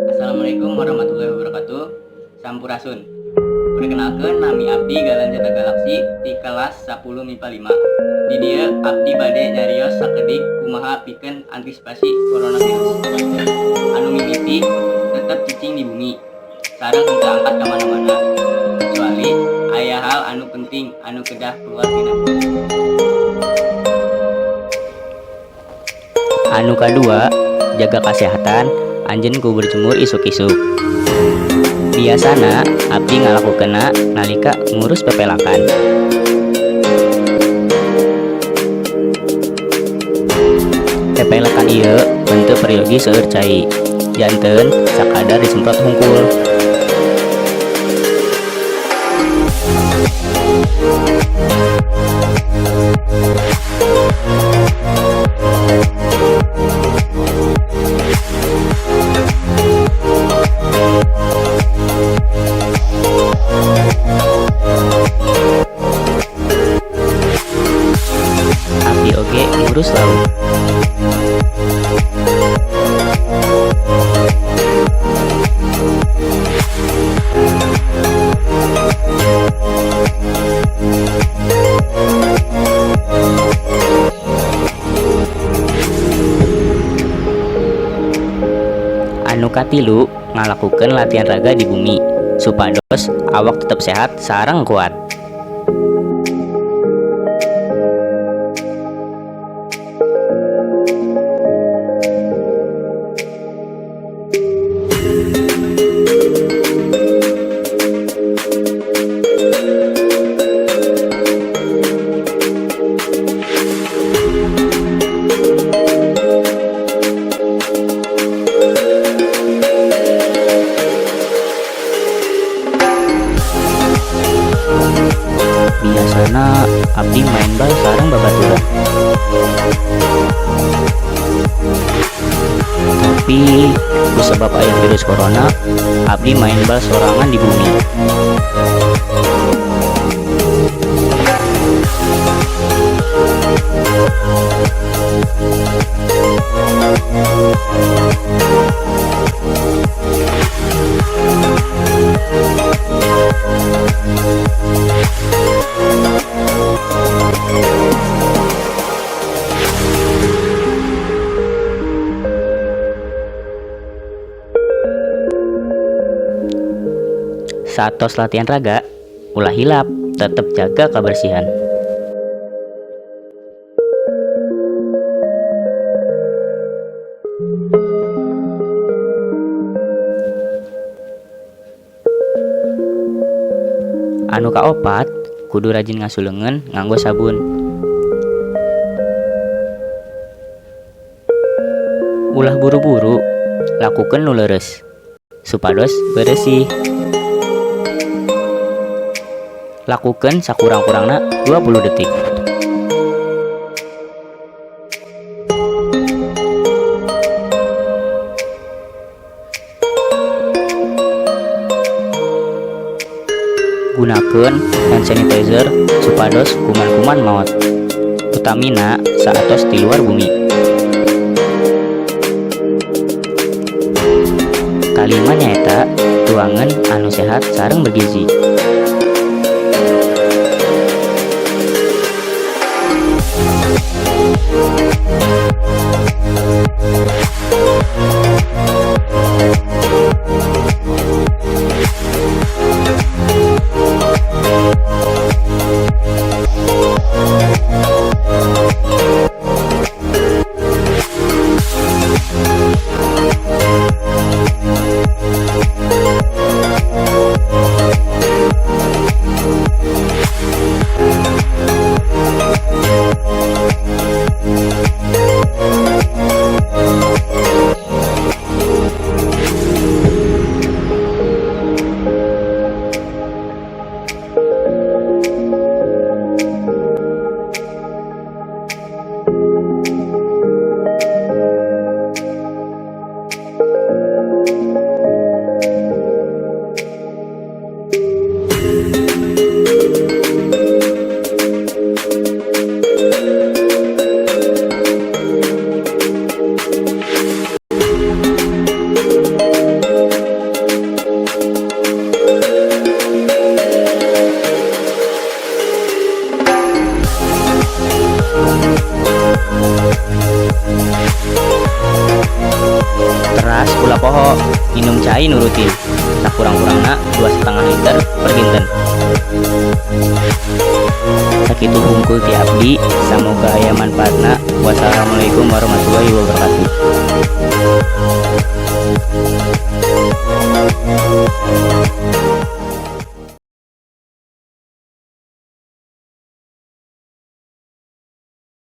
Assalamualaikum warahmatullahi wabarakatuh. Sampurasun. Perkenalkan, nami abdi Galan Jata Galaksi di kelas 10 MIPA 5. Di dia abdi bade nyarios sakedik kumaha pikeun antisipasi coronavirus. Anu mimiti tetep cicing di bumi. Sareng henteu angkat ka mana-mana. Kecuali aya hal anu penting anu kedah keluar tina. Anu kadua, jaga kesehatan, anjeun ku berjemur isuk-isuk. Biasana abdi ngalakukeunna nalika ngurus pepelakan. Pepelakan ieu bentuk periogi seueur cai, janten sakadar disemprot hungkul. Abdi oge ngurus laut. Anu katilu, ngalakukeun latihan raga di bumi supados awak tetap sehat sareng kuat. Biasana abdi main bal sareng babaturan. Tapi disebab aya virus corona, abdi main bal sorangan di bumi. Satos latihan raga, ulah hilap, tetap jaga kebersihan. Anu kaopat, kudu rajin ngasuleungeun nganggo sabun. Ulah buru-buru, lakukeun nu leureus supados beresih. Lakukan sakurang-kurangna 20 detik. Gunakeun hand sanitizer supados kuman-kuman maot, utamina saatos di luar bumi. Kalima nyaeta tuangan anu sehat sareng bergizi. poho minum cai nurutin sakurang-kurangna 2,5 liter per dinten. Sakitu hungkul ti abdi, samoga aya manfaatna. Wassalamualaikum warahmatullahi wabarakatuh.